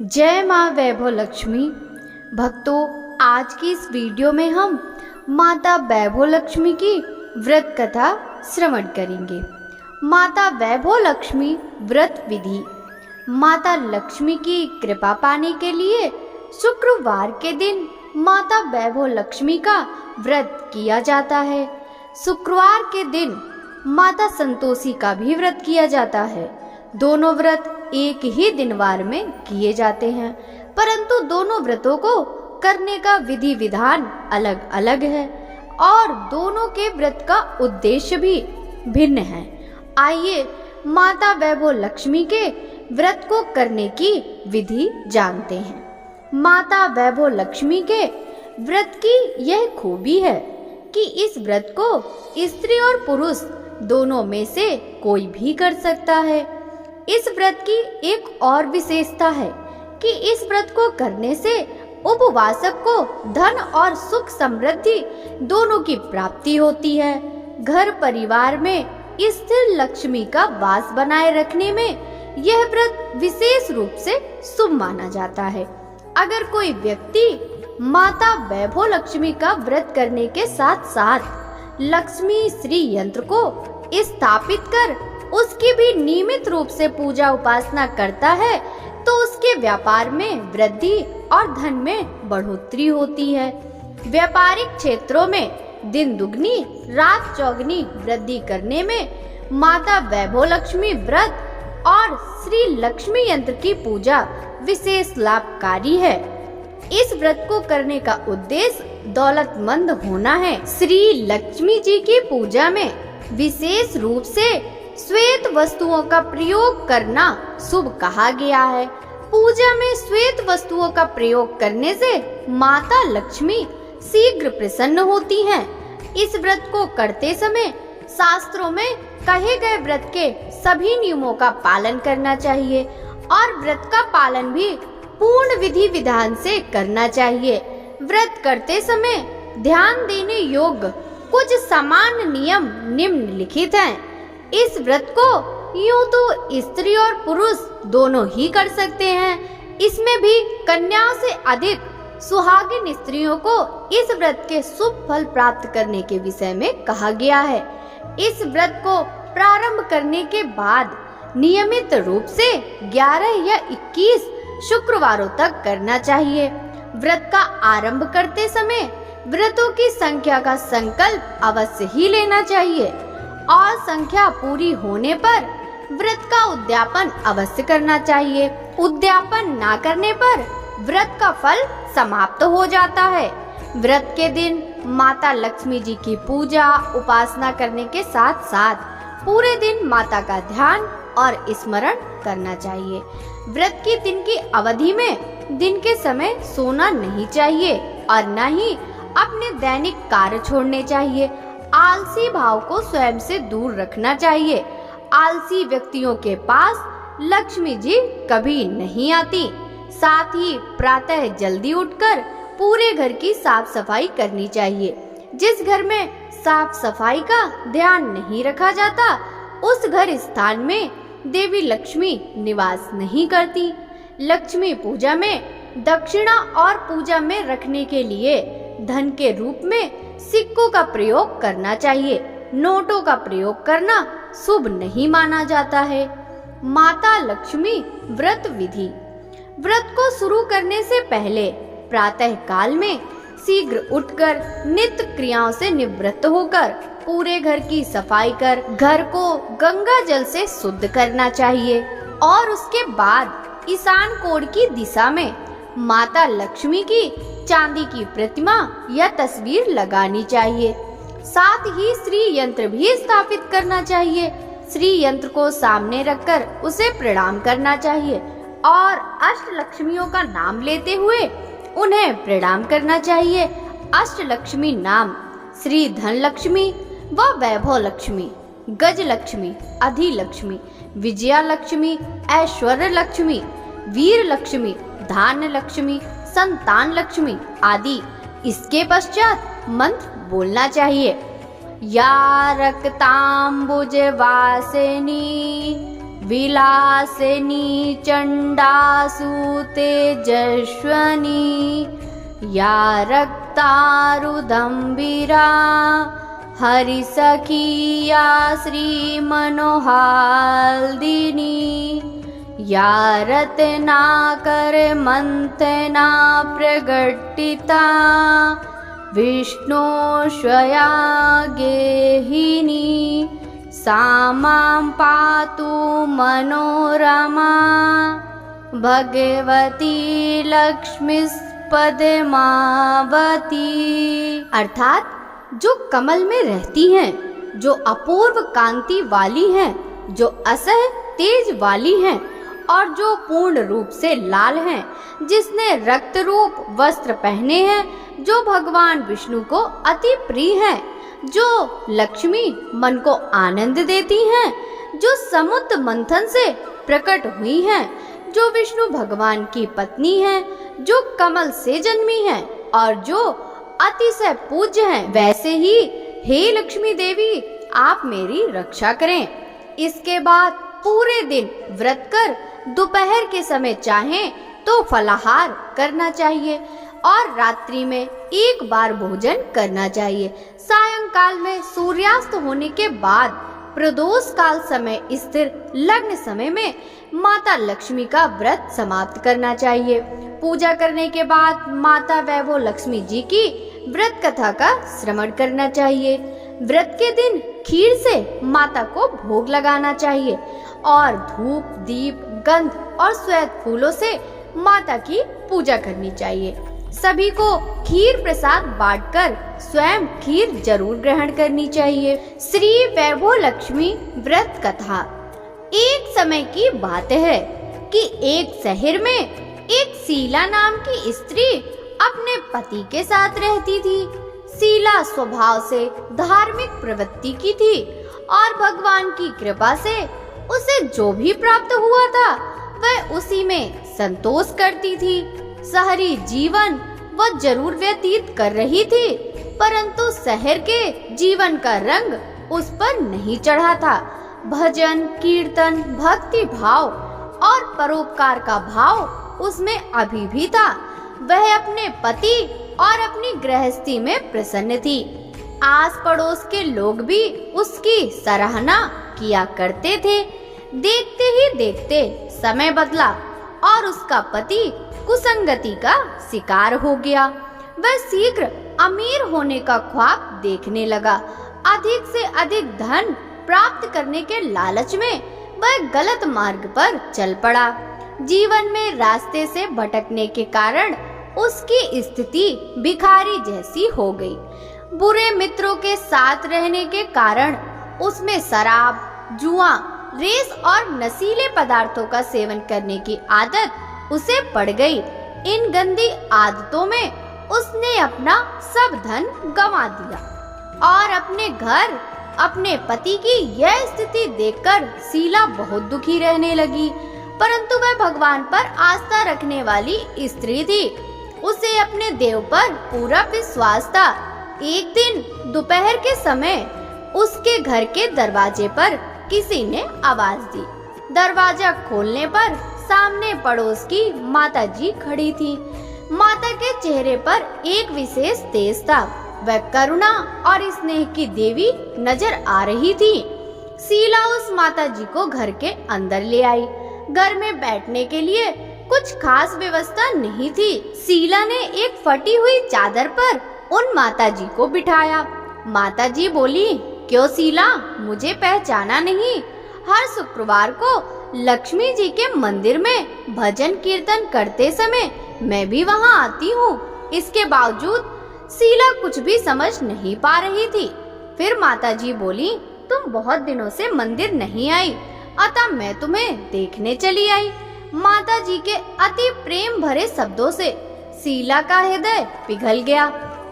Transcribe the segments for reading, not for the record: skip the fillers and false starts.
जय माँ वैभव लक्ष्मी। भक्तों, आज की इस वीडियो में हम माता वैभव लक्ष्मी की व्रत कथा श्रवण करेंगे। माता वैभव लक्ष्मी व्रत विधि। माता लक्ष्मी की कृपा पाने के लिए शुक्रवार के दिन माता वैभव लक्ष्मी का व्रत किया जाता है। शुक्रवार के दिन माता संतोषी का भी व्रत किया जाता है। दोनों व्रत एक ही दिनवार में किए जाते हैं, परंतु दोनों व्रतों को करने का विधि विधान अलग अलग है और दोनों के व्रत का उद्देश्य भी भिन्न है। आइए माता वैभव लक्ष्मी के व्रत को करने की विधि जानते हैं। माता वैभव लक्ष्मी के व्रत की यह खूबी है कि इस व्रत को स्त्री और पुरुष दोनों में से कोई भी कर सकता है। इस व्रत की एक और विशेषता है कि इस व्रत को करने से उपवासक को धन और सुख समृद्धि दोनों की प्राप्ति होती है। घर परिवार में स्थिर लक्ष्मी का वास बनाए रखने में यह व्रत विशेष रूप से शुभ माना जाता है। अगर कोई व्यक्ति माता वैभव लक्ष्मी का व्रत करने के साथ साथ लक्ष्मी श्री यंत्र को स्थापित कर उसकी भी नियमित रूप से पूजा उपासना करता है तो उसके व्यापार में वृद्धि और धन में बढ़ोतरी होती है। व्यापारिक क्षेत्रों में दिन दुगनी रात चौगनी वृद्धि करने में माता वैभव लक्ष्मी व्रत और श्री लक्ष्मी यंत्र की पूजा विशेष लाभकारी है। इस व्रत को करने का उद्देश्य दौलतमंद होना है। श्री लक्ष्मी जी की पूजा में विशेष रूप से श्वेत वस्तुओं का प्रयोग करना शुभ कहा गया है। पूजा में श्वेत वस्तुओं का प्रयोग करने से माता लक्ष्मी शीघ्र प्रसन्न होती हैं। इस व्रत को करते समय शास्त्रों में कहे गए व्रत के सभी नियमों का पालन करना चाहिए और व्रत का पालन भी पूर्ण विधि विधान से करना चाहिए। व्रत करते समय ध्यान देने योग्य कुछ सामान्य नियम निम्नलिखित हैं। इस व्रत को यूं तो स्त्री और पुरुष दोनों ही कर सकते हैं। इसमें भी कन्याओं से अधिक सुहागिन स्त्रियों को इस व्रत के शुभ फल प्राप्त करने के विषय में कहा गया है। इस व्रत को प्रारंभ करने के बाद नियमित रूप से 11 या 21 शुक्रवारों तक करना चाहिए। व्रत का आरंभ करते समय व्रतों की संख्या का संकल्प अवश्य ही लेना चाहिए और संख्या पूरी होने पर व्रत का उद्यापन अवश्य करना चाहिए। उद्यापन ना करने पर व्रत का फल समाप्त हो जाता है। व्रत के दिन माता लक्ष्मी जी की पूजा उपासना करने के साथ साथ पूरे दिन माता का ध्यान और स्मरण करना चाहिए। व्रत की दिन की अवधि में दिन के समय सोना नहीं चाहिए और न ही अपने दैनिक कार्य छोड़ने चाहिए। आलसी भाव को स्वयं से दूर रखना चाहिए। आलसी व्यक्तियों के पास लक्ष्मी जी कभी नहीं आती। साथ ही प्रातः जल्दी उठकर पूरे घर की साफ सफाई करनी चाहिए। जिस घर में साफ सफाई का ध्यान नहीं रखा जाता उस घर स्थान में देवी लक्ष्मी निवास नहीं करती। लक्ष्मी पूजा में दक्षिणा और पूजा में रखने के लिए धन के रूप में सिक्कों का प्रयोग करना चाहिए। नोटों का प्रयोग करना शुभ नहीं माना जाता है। माता लक्ष्मी व्रत विधि। व्रत को शुरू करने से पहले प्रातः काल में शीघ्र उठकर नित्य क्रियाओं से निवृत्त होकर पूरे घर की सफाई कर घर को गंगा जल से शुद्ध करना चाहिए और उसके बाद ईशान कोण की दिशा में माता लक्ष्मी की चांदी की प्रतिमा या तस्वीर लगानी चाहिए। साथ ही श्री यंत्र भी स्थापित करना चाहिए। श्री यंत्र को सामने रखकर उसे प्रणाम करना चाहिए और अष्ट लक्ष्मियों का नाम लेते हुए उन्हें प्रणाम करना चाहिए। अष्ट लक्ष्मी नाम श्री धन लक्ष्मी व वैभव लक्ष्मी, गज लक्ष्मी, अधि लक्ष्मी, विजया लक्ष्मी, ऐश्वर्य लक्ष्मी, वीर लक्ष्मी, धान्य लक्ष्मी, संतान लक्ष्मी आदि। इसके पश्चात मंत्र बोलना चाहिए। या रक्तांबुज वासिनी विलासिनी चंडासु तेजस्विनी या रक्तारुदम्बिरा हरिसखी या श्रीमनोहाल्दिनी या रत्नाकर मंथना प्रगटिता विष्णु स्वया गेहिनी सा मां पातु मनोरमा भगवती लक्ष्मीस्पदमावती। अर्थात जो कमल में रहती हैं, जो अपूर्व कांति वाली हैं, जो असह तेज वाली हैं और जो पूर्ण रूप से लाल हैं, जिसने रक्त रूप वस्त्र पहने हैं, जो भगवान विष्णु को अति प्रिय हैं, जो लक्ष्मी मन को आनंद देती हैं, जो समुद्र मंथन से प्रकट हुई हैं, जो विष्णु भगवान की पत्नी हैं, जो कमल से जन्मी हैं और जो अतिशय पूज्य हैं, वैसे ही हे लक्ष्मी देवी आप मेरी रक्षा करें। इसके बाद पूरे दिन व्रत कर दोपहर के समय चाहें तो फलाहार करना चाहिए और रात्रि में एक बार भोजन करना चाहिए। सायंकाल में सूर्यास्त होने के बाद प्रदोष काल समय स्थिर लग्न समय में माता लक्ष्मी का व्रत समाप्त करना चाहिए। पूजा करने के बाद माता वैभव लक्ष्मी जी की व्रत कथा का श्रवण करना चाहिए। व्रत के दिन खीर से माता को भोग लगाना चाहिए और धूप दीप गंध और श्वेत फूलों से माता की पूजा करनी चाहिए। सभी को खीर प्रसाद बांटकर स्वयं खीर जरूर ग्रहण करनी चाहिए। श्री वैभव लक्ष्मी व्रत कथा। एक समय की बात है कि एक शहर में एक शीला नाम की स्त्री अपने पति के साथ रहती थी। शीला स्वभाव से धार्मिक प्रवृत्ति की थी और भगवान की कृपा से उसे जो भी प्राप्त हुआ था वह उसी में संतोष करती थी। शहरी जीवन वह जरूर व्यतीत कर रही थी, परंतु शहर के जीवन का रंग उस पर नहीं चढ़ा था। भजन कीर्तन भक्ति भाव और परोपकार का भाव उसमें अभी भी था। वह अपने पति और अपनी गृहस्थी में प्रसन्न थी। आस पड़ोस के लोग भी उसकी सराहना किया करते थे। देखते ही देखते समय बदला और उसका पति कुसंगति का शिकार हो गया। वह शीघ्र अमीर होने का ख्वाब देखने लगा। अधिक से अधिक धन प्राप्त करने के लालच में वह गलत मार्ग पर चल पड़ा। जीवन में रास्ते से भटकने के कारण उसकी स्थिति भिखारी जैसी हो गई। बुरे मित्रों के साथ रहने के कारण उसमें शराब जुआ रेस और नशीले पदार्थों का सेवन करने की आदत उसे पड़ गई। इन गंदी आदतों में उसने अपना सब धन गंवा दिया और अपने घर अपने पति की यह स्थिति देखकर शीला बहुत दुखी रहने लगी। परंतु वह भगवान पर आस्था रखने वाली स्त्री थी। उसे अपने देव पर पूरा विश्वास था। एक दिन दोपहर के समय उसके घर के दरवाजे पर किसी ने आवाज दी। दरवाजा खोलने पर सामने पड़ोस की माता जी खड़ी थी। माता के चेहरे पर एक विशेष तेज था। वह करुणा और स्नेह की देवी नजर आ रही थी। शीला उस माता जी को घर के अंदर ले आई। घर में बैठने के लिए कुछ खास व्यवस्था नहीं थी। शीला ने एक फटी हुई चादर पर उन माता जी को बिठाया। माता जी बोली, क्यों शीला, मुझे पहचाना नहीं? हर शुक्रवार को लक्ष्मी जी के मंदिर में भजन कीर्तन करते समय मैं भी वहां आती हूँ। इसके बावजूद शीला कुछ भी समझ नहीं पा रही थी। फिर माता जी बोली, तुम बहुत दिनों से मंदिर नहीं आई, अतः मैं तुम्हें देखने चली आई। माता जी के अति प्रेम भरे शब्दों से शीला का हृदय पिघल गया।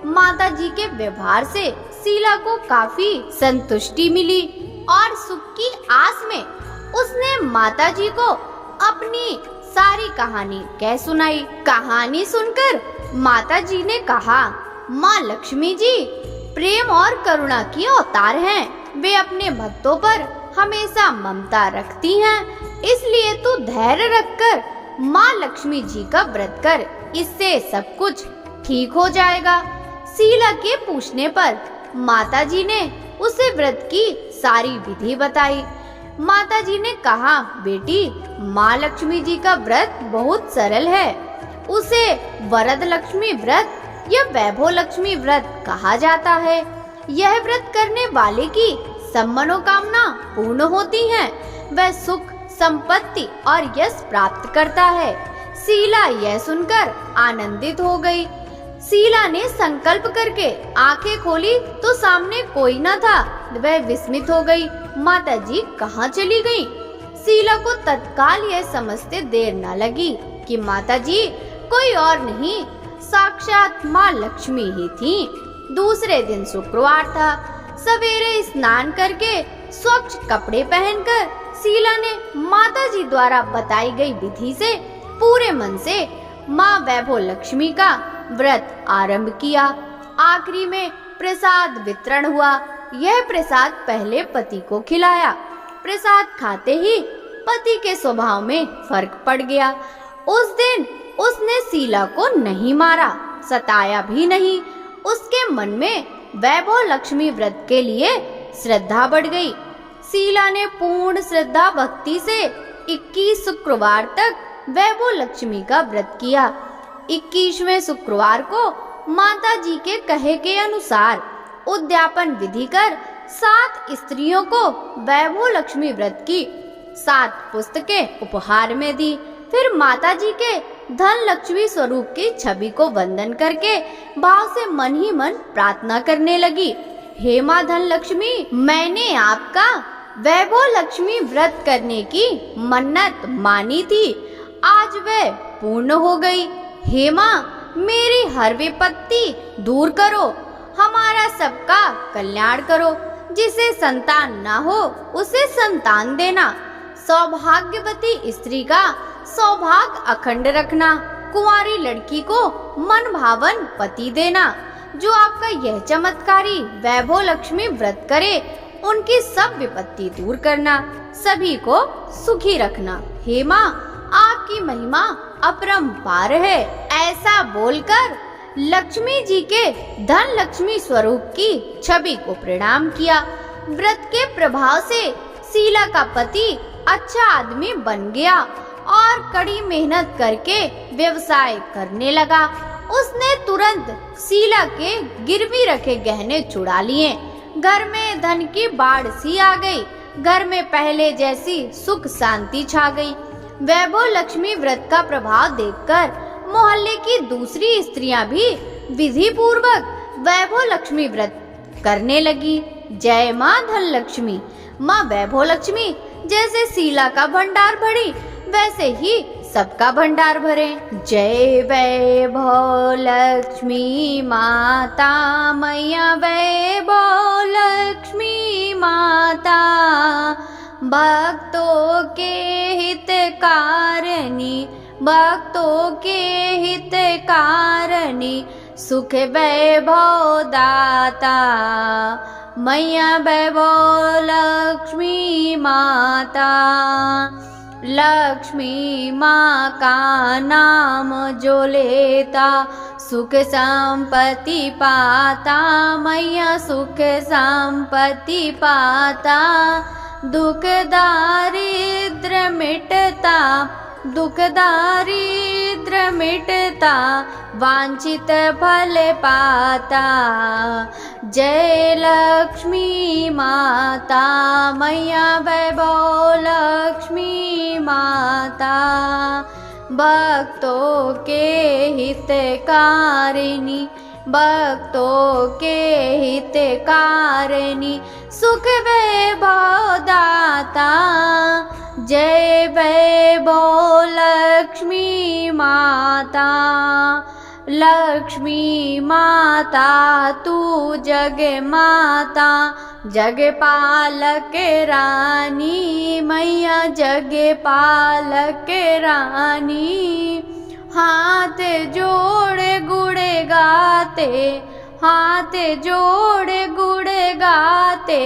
माता जी के व्यवहार से शीला को काफी संतुष्टि मिली और सुख की आस में उसने माता जी को अपनी सारी कहानी कह सुनाई। कहानी सुनकर माता जी ने कहा, माँ लक्ष्मी जी प्रेम और करुणा की अवतार हैं। वे अपने भक्तों पर हमेशा ममता रखती हैं। इसलिए तू धैर्य रखकर माँ लक्ष्मी जी का व्रत कर, इससे सब कुछ ठीक हो जाएगा। शीला के पूछने पर माता जी ने उसे व्रत की सारी विधि बताई। माता जी ने कहा, बेटी, माँ लक्ष्मी जी का व्रत बहुत सरल है। उसे वरद लक्ष्मी व्रत या वैभव लक्ष्मी व्रत कहा जाता है। यह व्रत करने वाले की सब मनोकामना पूर्ण होती हैं। वह सुख, संपत्ति और यश प्राप्त करता है। शीला यह सुनकर आनंदित हो गई। शीला ने संकल्प करके आंखें खोली तो सामने कोई न था। वह विस्मित हो गई। माता जी कहाँ चली गई? शीला को तत्काल यह समझते देर न लगी कि माता जी कोई और नहीं, साक्षात माँ लक्ष्मी ही थी। दूसरे दिन शुक्रवार था। सवेरे स्नान करके स्वच्छ कपड़े पहनकर शीला ने माता जी द्वारा बताई गई विधि से पूरे मन से माँ वैभव लक्ष्मी का व्रत आरंभ किया। आखिरी में प्रसाद वितरण हुआ। यह प्रसाद पहले पति को खिलाया। प्रसाद खाते ही पति के स्वभाव में फर्क पड़ गया। उस दिन उसने शीला को नहीं मारा, सताया भी नहीं। उसके मन में वैभव लक्ष्मी व्रत के लिए श्रद्धा बढ़ गई। शीला ने पूर्ण श्रद्धा भक्ति से 21 शुक्रवार तक वैभव लक्ष्मी का व्रत किया। 21वें शुक्रवार को माता जी के कहे के अनुसार उद्यापन विधि कर 7 स्त्रियों को वैभव लक्ष्मी व्रत की 7 पुस्तकें उपहार में दी। फिर माता जी के धन लक्ष्मी स्वरूप की छवि को वंदन करके भाव से मन ही मन प्रार्थना करने लगी। हे माँ धन लक्ष्मी, मैंने आपका वैभव लक्ष्मी व्रत करने की मन्नत मानी थी, आज वह पूर्ण हो गई। हे माँ, मेरी हर विपत्ति दूर करो, हमारा सबका कल्याण करो। जिसे संतान ना हो उसे संतान देना। सौभाग्यवती स्त्री का सौभाग्य अखंड रखना। कुंवारी लड़की को मन भावन पति देना। जो आपका यह चमत्कारी वैभव लक्ष्मी व्रत करे उनकी सब विपत्ति दूर करना, सभी को सुखी रखना। हे माँ, आपकी महिमा अपरंपार है। ऐसा बोलकर लक्ष्मी जी के धन लक्ष्मी स्वरूप की छवि को प्रणाम किया। व्रत के प्रभाव से शीला का पति अच्छा आदमी बन गया और कड़ी मेहनत करके व्यवसाय करने लगा। उसने तुरंत शीला के गिरवी रखे गहने चुरा लिए। घर में धन की बाढ़ सी आ गई। घर में पहले जैसी सुख शांति छा गई। वैभव लक्ष्मी व्रत का प्रभाव देखकर मोहल्ले की दूसरी स्त्रियां भी विधि पूर्वक वैभव लक्ष्मी व्रत करने लगी। जय माँ धन लक्ष्मी। माँ वैभव लक्ष्मी जैसे शीला का भंडार भरी, वैसे ही सबका भंडार भरे। जय वैभव लक्ष्मी माता, मैया वैभव लक्ष्मी माता, भक्तों के हितकारिणी, भक्तों के हितकारिणी, सुख वैभव दाता, मैया वैभव लक्ष्मी माता। लक्ष्मी माँ का नाम जो लेता सुख संपत्ति पाता, मैया सुख संपत्ति पाता। दुख दारिद्र मिटता, दुख दारिद्र मिटता, वांछित फल पाता। जय लक्ष्मी माता, मैया वैभव लक्ष्मी माता, भक्तों के हितकारिणी, भक्तों के हितकारिणी, सुख वैभव दाता। जय वैभव लक्ष्मी माता। लक्ष्मी माता तू जग माता, जग पालक रानी, मैया जग पालक रानी। हाथ जोड़ गुण गाते, हाथ जोड़ गुण गाते,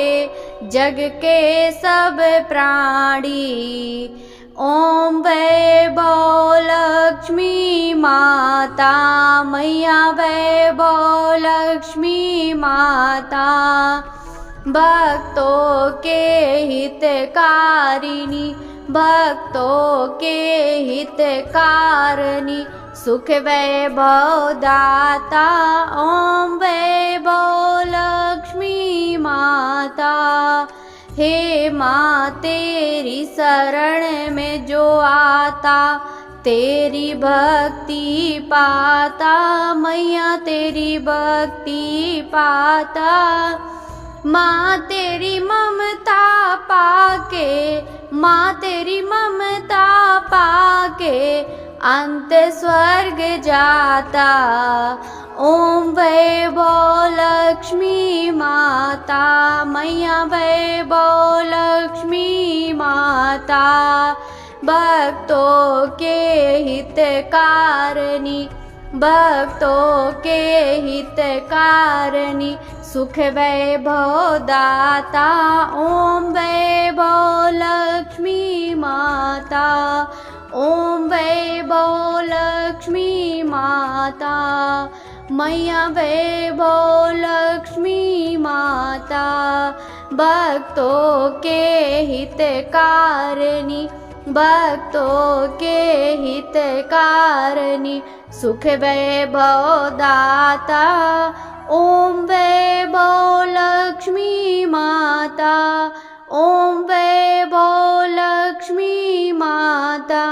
जग के सब प्राणी। ओम वैभव लक्ष्मी माता मैया वैभव लक्ष्मी माता भक्तों के हितकारिणी भक्तों के हितकारिणी सुख वैभव दाता ओम वैभव लक्ष्मी माता। हे माँ तेरी शरण में जो आता तेरी भक्ति पाता मैया तेरी भक्ति पाता। माँ तेरी ममता पाके माँ तेरी ममता पाके अंत स्वर्ग जाता ओम वैभव लक्ष्मी माता मैया वैभव लक्ष्मी माता भक्तों के हितकारिणी भक्तों के हितकारिणी सुख वैभव दाता ओम वैभव लक्ष्मी माता ओम वैभव लक्ष्मी माता मैया वैभव लक्ष्मी माता भक्तों के हितकारिणी भक्तों के हितकारिणी सुख वैभव दाता ओम वैभव लक्ष्मी माता ओम वैभव लक्ष्मी माता।